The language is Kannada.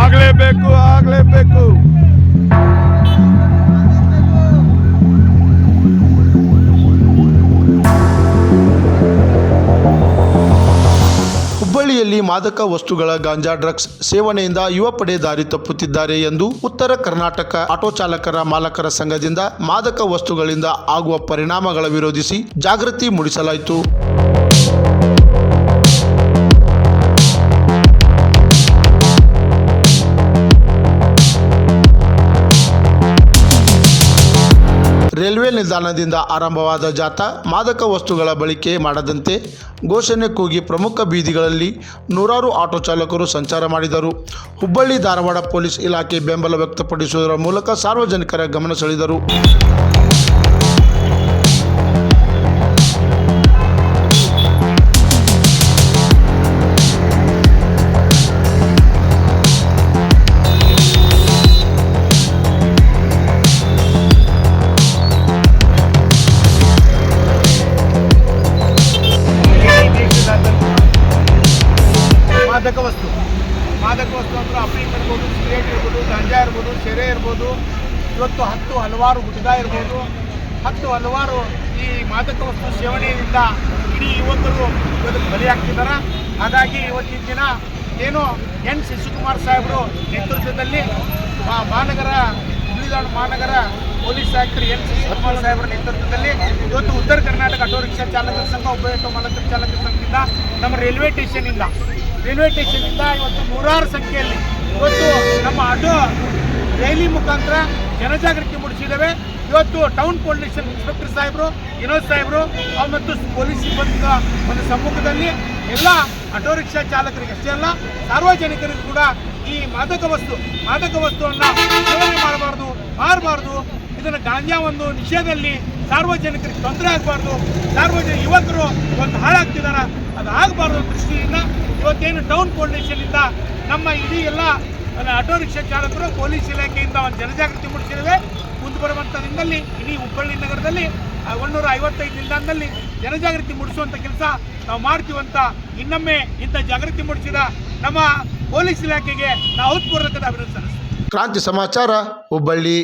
ಆಗಲೇಬೇಕು. ಹುಬ್ಬಳ್ಳಿಯಲ್ಲಿ ಮಾದಕ ವಸ್ತುಗಳ ಗಾಂಜಾ ಡ್ರಗ್ಸ್ ಸೇವನೆಯಿಂದ ಯುವ ಪಡೆ ದಾರಿ ತಪ್ಪುತ್ತಿದ್ದಾರೆ ಎಂದು ಉತ್ತರ ಕರ್ನಾಟಕ ಆಟೋ ಚಾಲಕರ ಮಾಲಕರ ಸಂಘದಿಂದ ಮಾದಕ ವಸ್ತುಗಳಿಂದ ಆಗುವ ಪರಿಣಾಮಗಳ ವಿರೋಧಿಸಿ ಜಾಗೃತಿ ಮೂಡಿಸಲಾಯಿತು. ರೈಲ್ವೆ ನಿಲ್ದಾಣದಿಂದ ಆರಂಭವಾದ ಜಾಥಾ ಮಾದಕ ವಸ್ತುಗಳ ಬಳಕೆ ಮಾಡದಂತೆ ಘೋಷಣೆ ಕೂಗಿ ಪ್ರಮುಖ ಬೀದಿಗಳಲ್ಲಿ ನೂರಾರು ಆಟೋ ಚಾಲಕರು ಸಂಚಾರ ಮಾಡಿದರು. ಹುಬ್ಬಳ್ಳಿ ಧಾರವಾಡ ಪೊಲೀಸ್ ಇಲಾಖೆ ಬೆಂಬಲ ವ್ಯಕ್ತಪಡಿಸುವುದರ ಮೂಲಕ ಸಾರ್ವಜನಿಕರ ಗಮನ ಸೆಳೆದರು. ಮಾದಕ ವಸ್ತು ಅಂದ್ರೆ ಅಫೀಮ್ ಇರ್ಬೋದು, ಸಿಗರೇಟ್ ಇರ್ಬೋದು, ಗಾಂಜಾ ಇರ್ಬೋದು, ಶೆರೆ ಇರ್ಬೋದು, ಇವತ್ತು ಹಲವಾರು ಗುಟ್ಕ ಇರ್ಬೋದು, ಹಲವಾರು ಈ ಮಾದಕ ವಸ್ತು ಸೇವನೆಯಿಂದ ಇಡೀ ಯುವಕರು ಇವತ್ತು ಬಲಿಯಾಗ್ತಿದ್ದಾರೆ. ಹಾಗಾಗಿ ಇವತ್ತಿನ ದಿನ ಏನು ಎನ್ ಶಶಿಕುಮಾರ್ ಸಾಹೇಬರು ನೇತೃತ್ವದಲ್ಲಿ ಮಹಾನಗರ ಹುಬ್ಬಳ್ಳಿ ಮಹಾನಗರ ಪೊಲೀಸ್ ಆಯುಕ್ತರು ಎನ್ ಶಶಿಕುಮಾರ್ ಸಾಹೇಬರ ನೇತೃತ್ವದಲ್ಲಿ ಇವತ್ತು ಉತ್ತರ ಕರ್ನಾಟಕ ಆಟೋ ರಿಕ್ಷಾ ಚಾಲಕರ ಸಂಘ, ಹುಬ್ಬಳ್ಳಿ ಆಟೋ ಮಾಲಕರ ಚಾಲಕರ ಸಂಘದಿಂದ ನಮ್ಮ ರೈಲ್ವೆ ಸ್ಟೇಷನಿಂದ ಇವತ್ತು ನೂರಾರು ಸಂಖ್ಯೆಯಲ್ಲಿ ಇವತ್ತು ನಮ್ಮ ಆಟೋ ರೈಲಿ ಮುಖಾಂತರ ಜನಜಾಗೃತಿ ಮೂಡಿಸಿದ್ದೇವೆ. ಇವತ್ತು ಟೌನ್ ಪೊಲೀಸ್ ಇನ್ಸ್ಪೆಕ್ಟರ್ ಸಾಹೇಬರು, ವಿನೋದ್ ಸಾಹೇಬರು ಮತ್ತು ಪೊಲೀಸ್ ಸಿಬ್ಬಂದಿಗಳ ಒಂದು ಸಮ್ಮುಖದಲ್ಲಿ ಎಲ್ಲ ಆಟೋ ರಿಕ್ಷಾ ಚಾಲಕರಿಗೆ ಅಷ್ಟೇ ಅಲ್ಲ ಸಾರ್ವಜನಿಕರಿಗೂ ಕೂಡ ಈ ಮಾದಕ ವಸ್ತುವನ್ನು ಸೇವನೆ ಮಾರಬಾರ್ದು. ಇದನ್ನು ಗಾಂಜಾ ಒಂದು ನಿಷೇಧದಲ್ಲಿ ಸಾರ್ವಜನಿಕರಿಗೆ ತೊಂದರೆ ಆಗಬಾರ್ದು. ಯುವಕರು ಇವತ್ತು ಹಾಳಾಗ್ತಿದ್ದಾರೆ, ಅದು ಆಗಬಾರ್ದು ದೃಷ್ಟಿಯಿಂದ ಇವತ್ತೇನು ಟೌನ್ ಪೊಲೀಸರಿಂದ ನಮ್ಮ ಇಡೀ ಎಲ್ಲ ಆಟೋ ರಿಕ್ಷಾ ಚಾಲಕರು ಪೊಲೀಸ್ ಇಲಾಖೆಯಿಂದ ಒಂದು ಜನಜಾಗೃತಿ ಮೂಡಿಸಿದ್ದೇವೆ. ಮುಂದೆ ಬರುವಂಥ ದಿನದಲ್ಲಿ ಇಡೀ ಹುಬ್ಬಳ್ಳಿ ನಗರದಲ್ಲಿ 155 ನಿಲ್ದಾಣದಲ್ಲಿ ಜನಜಾಗೃತಿ ಮೂಡಿಸುವಂಥ ಕೆಲಸ ನಾವು ಮಾಡ್ತೀವಂತ ಇನ್ನೊಮ್ಮೆ ಇಂಥ ಜಾಗೃತಿ ಮೂಡಿಸಿದ ನಮ್ಮ ಪೊಲೀಸ್ ಇಲಾಖೆಗೆ ನಾವು ಹೃತ್ಪೂರ್ವಕದ ಅಭಿನಂದನೆ. ಕ್ರಾಂತಿ ಸಮಾಚಾರ, ಹುಬ್ಬಳ್ಳಿ.